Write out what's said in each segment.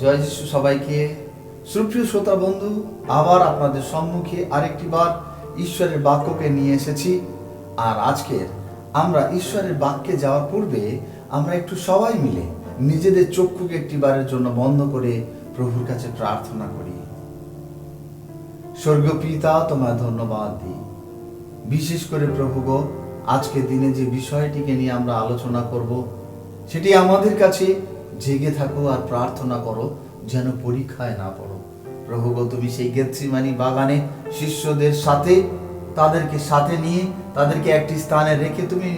জয় যিশু সবাইকে। সুপ্রিয় শ্রোতা বন্ধু, আবার আপনাদের সম্মুখে আরেকটি বার ঈশ্বরের বাক্যকে নিয়ে এসেছি। আর আজকের আমরা ঈশ্বরের বাক্যে যাওয়ার পূর্বে আমরা একটু সবাই মিলে নিজেদের চক্ষুকে একটি বারের জন্য বন্ধ করে প্রভুর কাছে প্রার্থনা করি। স্বর্গীয় পিতা, তোমায় ধন্যবাদ দিই। বিশেষ করে প্রভু গো, আজকের দিনে যে বিষয়টিকে নিয়ে আমরা আলোচনা করব, সেটি আমাদের কাছে জেগে থাকো আর প্রার্থনা করো যেন পরীক্ষায় না পড়ো। প্রভু গো, তুমি সেই গেতসেমানি বাগানে শিষ্যদের সাথে তাদেরকে সাথে নিয়ে তাদেরকে একটি স্থানে রেখে তুমি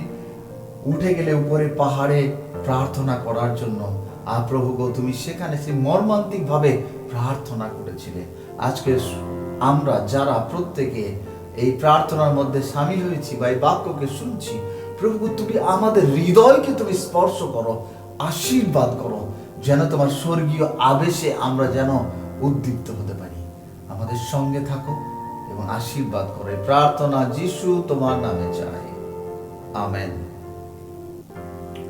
উঠে গেলে উপরে পাহাড়ে প্রার্থনা করার জন্য। আর প্রভু গো, তুমি সেখানে সেই মর্মান্তিক ভাবে প্রার্থনা করেছিলে। আজকে আমরা যারা প্রত্যেকে এই প্রার্থনার মধ্যে সামিল হয়েছি বা এই বাক্যকে শুনছি, প্রভু তুমি আমাদের হৃদয়কে তুমি স্পর্শ করো, আশীর্বাদ করো, যেন তোমার স্বর্গীয় আবেশে আমরা যেন উদ্দীপ্ত হতে পারি। আমাদের সঙ্গে থাকো এবং আশীর্বাদ করো। প্রার্থনা যিশু তোমার নামে চাই, আমেন।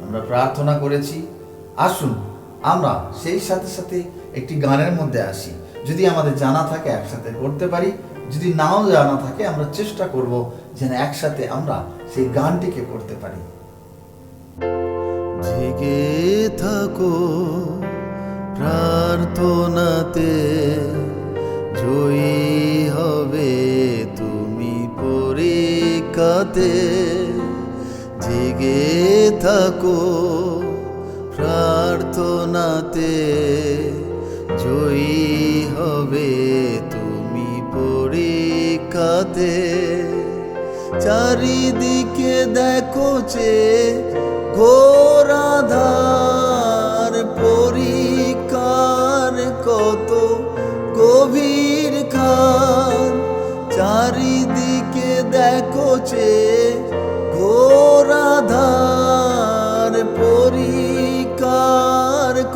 আমরা প্রার্থনা করেছি, আসুন আমরা সেই সাথে সাথে একটি গানের মধ্যে আসি। যদি আমাদের জানা থাকে একসাথে করতে পারি, যদি নাও জানা থাকে আমরা চেষ্টা করব যেন একসাথে আমরা সেই গানটিকে করতে পারি। জেগে থাকো প্রার্থনাতে, জয়ী হবে তুমি পরীক্ষাতে। জেগে থাকো প্রার্থনাতে, জয়ী হবে তুমি পরীক্ষাতে। চারিদিকে দেখো যে ঘোর আঁধার, পরীক্ষার কত গভীর খান। চারিদিকে দেখো যে ঘোর আঁধার, পরীক্ষার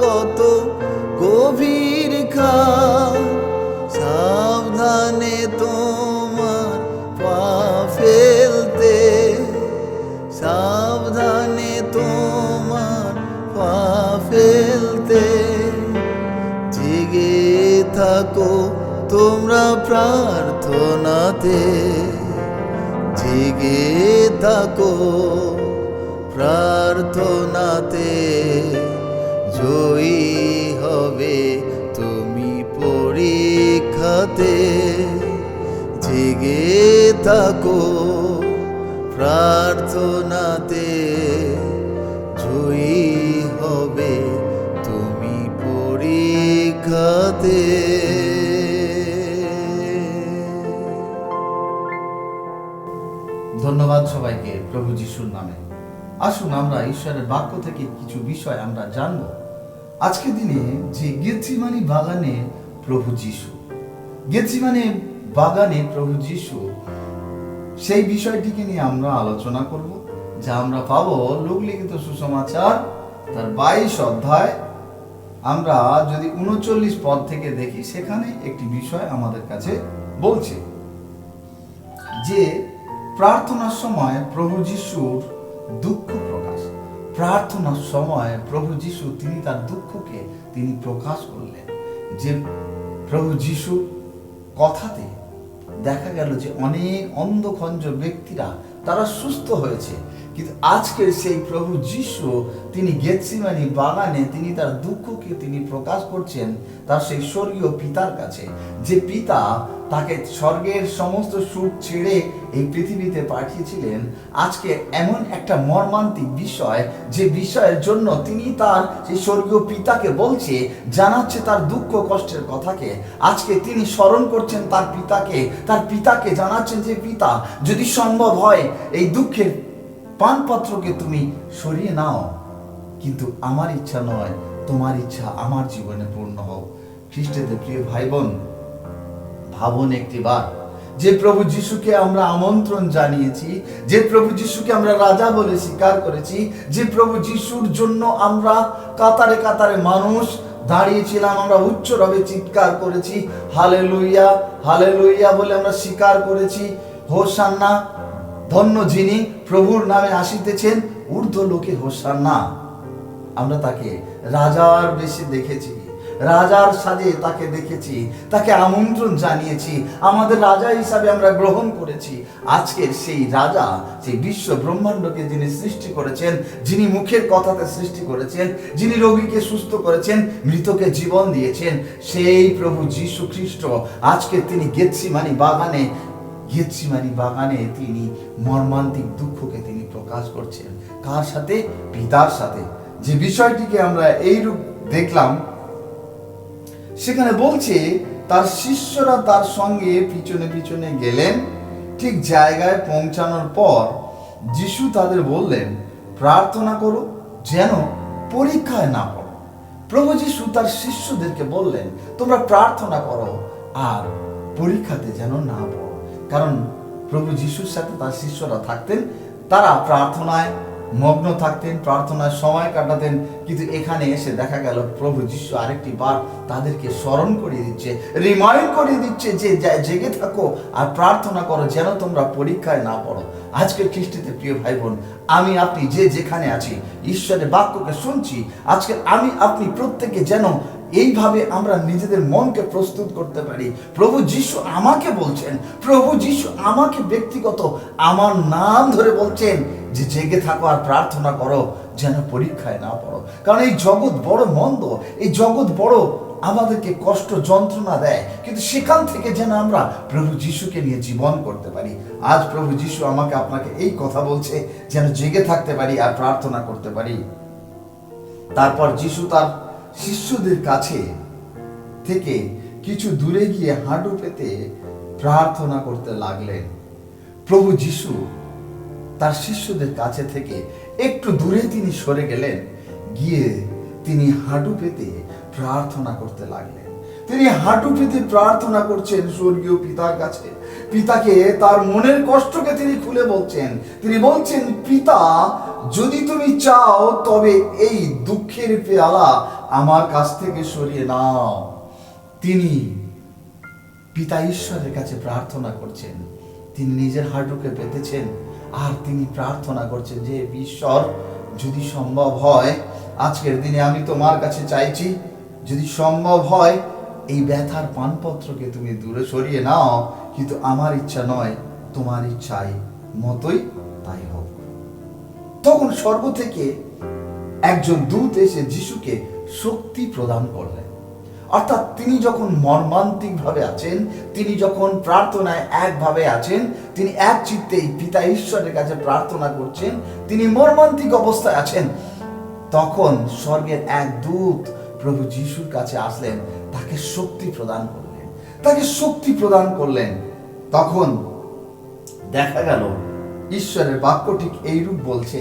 কত গভীর খান। সাবধানে তোমার পা ফেলতে, সাবধানে তোমার পা ফেলতে। জেগে থাকো তোমরা প্রার্থনাতে, জেগে থাকো প্রার্থনাতে, জয়ী হবে তুমি পরীক্ষাতে। জেগে থাকো প্রার্থনাতে, জয়ী হবে তুমি পরীক্ষাতে। ধন্যবাদ সবাইকে প্রভু যিশুর নামে। আসুন আমরা ঈশ্বরের বাক্য থেকে কিছু বিষয় আমরা জানব। আজকের দিনে যে গেতসেমানি বাগানে প্রভু যিশু, গেতসেমানি বাগানে প্রভু যিশু, সেই বিষয়টিকে নিয়ে আমরা আলোচনা করব, যা আমরা পাবো লূকা লিখিত সুসমাচার তার 22 অধ্যায়। আমরা যদি 39 পদ থেকে দেখি, সেখানে একটি বিষয় আমাদের কাছে বলছে যে প্রার্থনার সময় প্রভু যিশুর দুঃখ প্রকাশ। প্রার্থনার সময় প্রভু যিশু তিনি তার দুঃখকে তিনি প্রকাশ করলেন। যে প্রভু যিশু কথাতে দেখা গেল যে অনেক অন্ধখঞ্জ ব্যক্তিরা তারা সুস্থ হয়েছে, কিন্তু আজকের সেই প্রভু যিশু তিনি গেতসেমানি বাগানে তিনি তার দুঃখকে তিনি প্রকাশ করছেন তার সেই স্বর্গীয় পিতার কাছে। যে পিতা তাকে স্বর্গের সমস্ত সুখ ছেড়ে এই পৃথিবীতে পাঠিয়েছিলেন। আজকে এমন একটা মর্মান্তিক বিষয়, যে বিষয়ের জন্য তিনি তার সেই স্বর্গীয় পিতাকে বলছে, জানাচ্ছে তার দুঃখ কষ্টের কথাকে। আজকে তিনি স্মরণ করছেন তার পিতাকে, তার পিতাকে জানাচ্ছেন যে পিতা, যদি সম্ভব হয় এই দুঃখের পানপাত্রকে তুমি সরিয়ে নাও, কিন্তু আমার ইচ্ছা নয়, তোমার ইচ্ছা আমার জীবনে পূর্ণ হোক। খ্রিস্টের প্রিয় ভাই বোন, ভাবুন একটিবার, যে প্রভু যিশুকে আমরা আমন্ত্রণ জানিয়েছি, যে প্রভু যিশুকে আমরা রাজা বলে স্বীকার করেছি, যে প্রভু যিশুর জন্য আমরা কাতারে কাতারে মানুষ দাঁড়িয়েছিলাম, আমরা উচ্চ রবে চিৎকার করেছি, হালেলুয়া হালেলুয়া বলে আমরা স্বীকার করেছি, হোসান্না, ধন্য যিনি প্রভুর নামে আসিতেছেন, ঊর্ধ্ব লোকে হোসান্না। আমরা তাকে রাজার বেশে দেখেছি, রাজার সাজে তাকে দেখেছি, তাকে আমন্ত্রণ জানিয়েছি, আমাদের রাজা হিসাবে আমরা গ্রহণ করেছি। আজকের সেই রাজা, সেই বিশ্ব ব্রহ্মাণ্ডকে যিনি সৃষ্টি করেছেন, যিনি মুখের কথাতে সৃষ্টি করেছেন, যিনি রোগীকে সুস্থ করেছেন, মৃতকে জীবন দিয়েছেন, সেই প্রভু যীশু খ্রিস্ট আজকে তিনি গেতসেমানি বাগানে তিনি মর্মান্তিক দুঃখকে তিনি প্রকাশ করছেন। কার সাথে? পিতার সাথে। যে বিষয়টিকে আমরা এইরূপ দেখলাম, সেখানে বলছে তার শিষ্যরা তার সঙ্গে পিছনে পিছনে গেলেন। ঠিক জায়গায় পৌঁছানোর পর যিশু তাদের বললেন, প্রার্থনা করো যেন পরীক্ষায় না পড়ো। প্রভু যিশু তার শিষ্যদেরকে বললেন, তোমরা প্রার্থনা করো আর পরীক্ষাতে যেন না পড়ো। কারণ প্রভু যিশুর সাথে তার শিষ্যরা থাকতেন, তারা প্রার্থনায় মগ্ন থাকতেন, প্রার্থনায় সময় কাটাতেন। কিন্তু এখানে এসে দেখা গেল প্রভু যিশু আরেকটি বার তাদেরকে স্মরণ করিয়ে দিচ্ছে, রিমাইন্ড করিয়ে দিচ্ছে যে জেগে থাকো আর প্রার্থনা করো যেন তোমরা পরীক্ষায় না পড়ো। আজকের খ্রিস্টীতে প্রিয় ভাই বোন, আমি আপনি যে যেখানে আছি, ঈশ্বরের বাক্যকে শুনছি, আজকে আমি আপনি প্রত্যেকে যেন এইভাবে আমরা নিজেদের মনকে প্রস্তুত করতে পারি। প্রভু যিশু আমাকে বলছেন, প্রভু যিশু আমাকে ব্যক্তিগত আমার নাম ধরে বলছেন যে জেগে থাকো আর প্রার্থনা করো যেন পরীক্ষায় না পড়ো। কারণ এই জগৎ বড় মন্দ, এই জগৎ বড় আমাদেরকে কষ্ট যন্ত্রণা দেয়, কিন্তু সেখান থেকে যেন আমরা প্রভু যিশুকে নিয়ে জীবন করতে পারি। আজ প্রভু যিশু আমাকে আপনাকে এই কথা বলছে যেন জেগে থাকতে পারি আর প্রার্থনা করতে পারি। তারপর যিশু তার শিষ্যদের কাছে থেকে কিছু দূরে গিয়ে হাঁটু পেতে প্রার্থনা করতে লাগলেন। প্রভু যিশু তার শিষ্যদের কাছে থেকে একটু দূরে তিনি সরে গেলেন, গিয়ে তিনি হাঁটু পেতে প্রার্থনা করতে লাগলেন। তিনি হাঁটু পেতে প্রার্থনা করছেন স্বর্গীয় পিতার কাছে। পিতাকে তার মনের কষ্টকে তিনি খুলে বলছেন। তিনি বলছেন, পিতা, যদি তুমি চাও তবে এই দুঃখের পেয়ালা আমার কাছ থেকে সরিয়ে নাও। তিনি পিতা ঈশ্বরের কাছে প্রার্থনা করছেন। তিনি নিজের হাঁটুকে পেতেছেন আর তিনি প্রার্থনা করছেন যে ঈশ্বর, যদি সম্ভব হয় আজকের দিনে আমি তোমার কাছে চাইছি, যদি সম্ভব হয় এই ব্যথার পানপত্রকে তুমি দূরে সরিয়ে নাও, কিন্তু আমার ইচ্ছা নয়, তোমার ইচ্ছাই মতোই তাই হোক। তখন স্বর্গ থেকে একজন দূত এসে যিশুকে শক্তি প্রদান করলেন। অর্থাৎ তিনি যখন মর্মান্তিক ভাবে আছেন, তিনি যখন প্রার্থনায় একভাবে আছেন, তিনি এক চিত্তেই পিতা ঈশ্বরের কাছে প্রার্থনা করছেন, তিনি মর্মান্তিক অবস্থায় আছেন, তখন স্বর্গের এক দূত প্রভু যিশুর কাছে আসলেন, তাকে শক্তি প্রদান করলেন। তখন দেখা গেল ঈশ্বরের বাক্য ঠিক এইরূপ বলছে,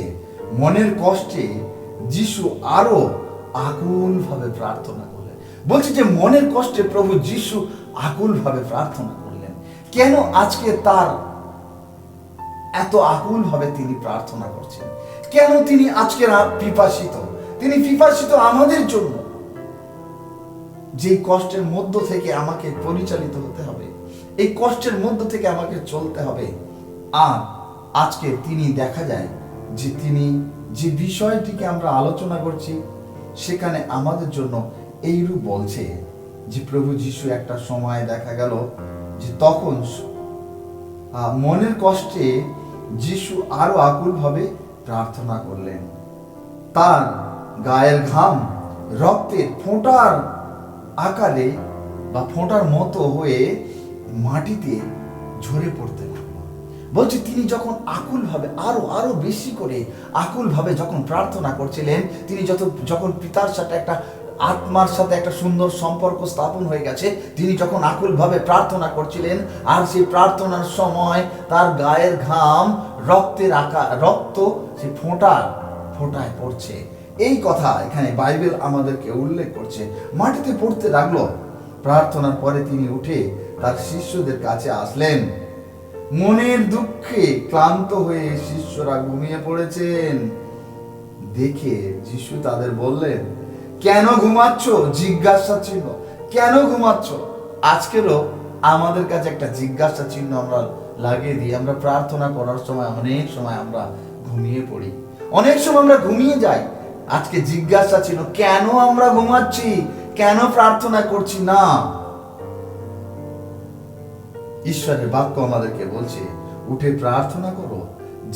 মনের কষ্টে যিশু আরো আকুল ভাবে প্রার্থনা করলেন। বলছে যে মনের কষ্টে প্রভু যিশু আকুল ভাবে প্রার্থনা করলেন। কেন আজকে তার এত আকুল ভাবে তিনি প্রার্থনা করছেন? কেন তিনি আজকে পিপাসিত? তিনি পিপাসিত আমাদের জন্য, যে কষ্টের মধ্য থেকে আমাকে পরিচালিত হতে হবে, এই কষ্টের মধ্য থেকে আমাকে চলতে হবে। আর আজকে তিনি দেখা যায় যে তিনি যে বিষয়টিকে আমরা আলোচনা করছি, সেখানে আমাদের জন্য এইরূপ বলছে যে প্রভু যিশু একটা সময় দেখা গেল যে তখন মনের কষ্টে যিশু আরো আকুল ভাবে প্রার্থনা করলেন। তার গায়ের ঘাম রক্তের ফোঁটার আকারে বা ফোঁটার মতো হয়ে মাটিতে ঝরে পড়তে লাগলো। বলছে তিনি যখন আকুল ভাবে আরো বেশি করে আকুল ভাবে যখন প্রার্থনা করছিলেন, তিনি যখন পিতার সাথে একটা আত্মার সাথে একটা সুন্দর সম্পর্ক স্থাপন হয়ে গেছে, তিনি যখন আকুল ভাবে প্রার্থনা করছিলেন, আর সেই প্রার্থনার সময় তার গায়ের ঘাম রক্ত সে ফোঁটায় পড়ছে। এই কথা এখানে বাইবেল আমাদেরকে উল্লেখ করছে। মাটিতে পড়তে লাগলো। প্রার্থনার পরে তিনি উঠে তার শিষ্যদের কাছে আসলেন। মনের দুঃখে ক্লান্ত হয়ে শিষ্যরা ঘুমিয়ে পড়েছেন দেখে যিশু তাদের বললেন, কেন ঘুমাচ্ছ? জিজ্ঞাসা চিহ্ন, কেন ঘুমাচ্ছ? আজকেরও আমাদের কাছে একটা জিজ্ঞাসা চিহ্ন আমরা লাগিয়ে দিই। আমরা প্রার্থনা করার সময় অনেক সময় আমরা ঘুমিয়ে পড়ি, অনেক সময় আমরা ঘুমিয়ে যাই। আজকে জিজ্ঞাসা চিহ্ন, কেন আমরা ঘুমাচ্ছি? কেন প্রার্থনা করছি না? ঈশ্বরের বাক্য আমাদেরকে বলছে, উঠে প্রার্থনা করো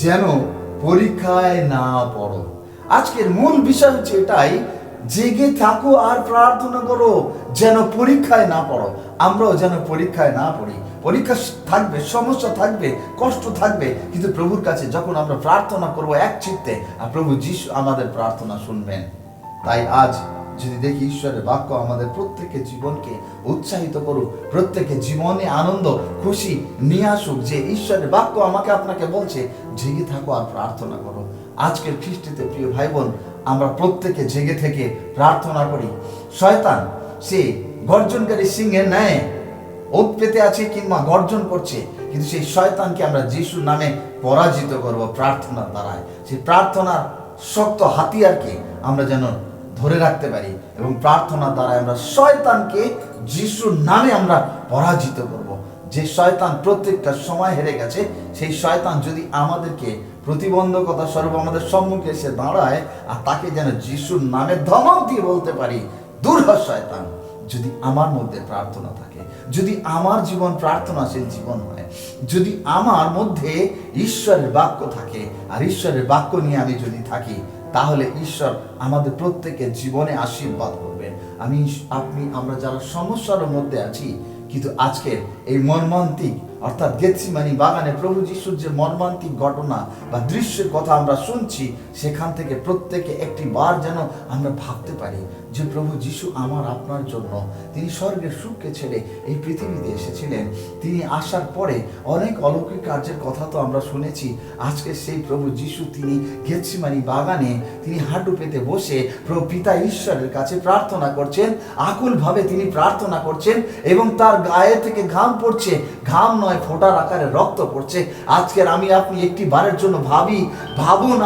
যেন পরীক্ষায় না পড়ো। আজকের মূল বিষয় হচ্ছে এটাই, জেগে থাকো আর প্রার্থনা করো যেন পরীক্ষায় না পড়ো। আমরাও যেন পরীক্ষায় না পড়ি। পরীক্ষা থাকবে, সমস্যা থাকবে, কষ্ট থাকবে, কিন্তু প্রভুর কাছে যখন আমরা প্রার্থনা করবো এক চিত্তে, আর প্রভু যিশু আমাদের প্রার্থনা শুনবেন। তাই আজ যদি দেখি ঈশ্বরের বাক্য আমাদের প্রত্যেকের জীবনকে উৎসাহিত করুক, প্রত্যেকের জীবনে আনন্দ খুশি নিয়ে আসুক, যে ঈশ্বরের বাক্য আমাকে আপনাকে বলছে জেগে থাকো আর প্রার্থনা করো। আজকের খ্রিস্টীতে প্রিয় ভাই বোন, আমরা প্রত্যেকে জেগে থেকে প্রার্থনা করি। শয়তান সে গর্জনকারী সিংহের ন্যায় ওত পেতে আছে কিংবা গর্জন করছে, কিন্তু সেই শয়তানকে আমরা যিশুর নামে পরাজিত করব প্রার্থনার দ্বারায়। সেই প্রার্থনার শক্ত হাতিয়ারকে আমরা যেন ধরে রাখতে পারি এবং প্রার্থনার দ্বারা আমরা শয়তানকে যিশুর নামে আমরা পরাজিত করব। যে শয়তান প্রত্যেকটা সময় হেরে গেছে, সেই শয়তান যদি আমাদেরকে প্রতিবন্ধকতা স্বরূপ আমাদের সম্মুখে এসে দাঁড়ায়, আর তাকে যেন যিশুর নামে ধমক দিয়ে বলতে পারি, দূর হ শয়তান। যদি আমার মধ্যে প্রার্থনা থাকে, যদি আমার জীবন প্রার্থনাশীল জীবন হয়, যদি আমার মধ্যে ঈশ্বরের বাক্য থাকে আর ঈশ্বরের বাক্য নিয়ে আমি যদি থাকি, তাহলে ঈশ্বর আমাদের প্রত্যেকের জীবনে আশীর্বাদ করবেন। আমরা যারা সমস্যার মধ্যে আছি, কিন্তু আজকে এই মর্মান্তিক অর্থাৎ গেতসেমানি বাগানে প্রভু যিশুর যে মর্মান্তিক ঘটনা বা দৃশ্যের কথা আমরা শুনছি, সেখান থেকে প্রত্যেকে একটি বার যেন আমরা ভাবতে পারি যে প্রভু যিশু আমার আপনার জন্য তিনি স্বর্গের সুখকে ছেড়ে এই পৃথিবীতে এসেছিলেন। তিনি আসার পরে অনেক অলৌকিক কার্যের কথা তো আমরা শুনেছি। আজকে সেই প্রভু যিশু তিনি গেতসেমানি বাগানে তিনি হাঁটু পেতে বসে প্রভু পিতা ঈশ্বরের কাছে প্রার্থনা করছেন, আকুলভাবে তিনি প্রার্থনা করছেন এবং তার গায়ে থেকে ঘাম পড়ছে, ঘাম নয় ফোঁটার আকারে রক্ত পড়ছে। আজকের আমি আপনি একটি বারের জন্য ভাবুন,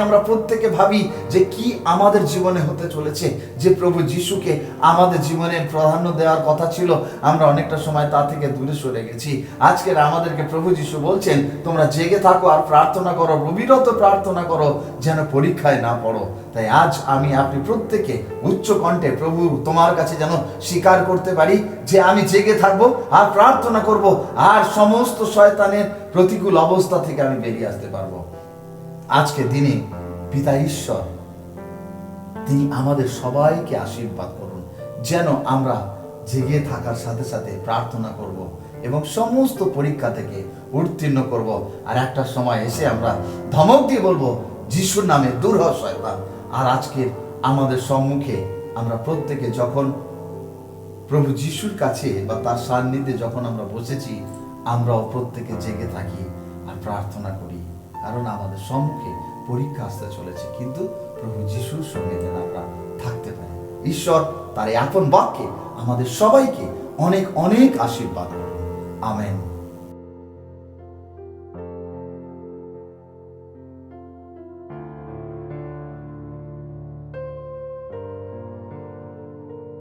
আমরা প্রত্যেকে ভাবি যে কি আমাদের জীবনে হতে চলেছে। যে প্রভু যিশুকে আমাদের জীবনে প্রাধান্য দেওয়ার কথা ছিল, আমরা অনেকটা সময় তা থেকে দূরে সরে গেছি। আজকের আমাদেরকে প্রভু যিশু বলছেন, তোমরা জেগে থাকো আর প্রার্থনা করো, অবিরত প্রার্থনা করো যেন পরীক্ষায় না পড়ো। তাই আজ আপনি প্রত্যেকে উচ্চ কণ্ঠে প্রভু তোমার কাছে যেন স্বীকার করতে পারি যে আমি জেগে থাকবো আর প্রার্থনা করব, আর সমস্ত শয়তানের প্রতিকূল অবস্থা থেকে আমি বেরিয়ে আসতে পারবো। আজকে দিনে পিতা ঈশ্বর তিনি আমাদের সবাইকে আশীর্বাদ করুন, যেন আমরা জেগে থাকার সাথে সাথে প্রার্থনা করব এবং সমস্ত পরীক্ষা থেকে উত্তীর্ণ করব। আর একটা সময় এসে আমরা ধমক দিয়ে বলবো, যিশুর নামে দূর হ শয়তান। আর আজকের আমাদের সম্মুখে আমরা প্রত্যেকে যখন প্রভু যিশুর কাছে বা তার সান্নিধ্যে যখন আমরা বসেছি, আমরাও প্রত্যেকে জেগে থাকি আর প্রার্থনা করি, কারণ আমাদের সম্মুখে পরীক্ষা আসতে চলেছে, কিন্তু প্রভু যিশুর সঙ্গে যেন আমরা থাকতে পারি। ঈশ্বর তার এই আপন বাক্যে আমাদের সবাইকে অনেক অনেক আশীর্বাদ করুন। আমেন।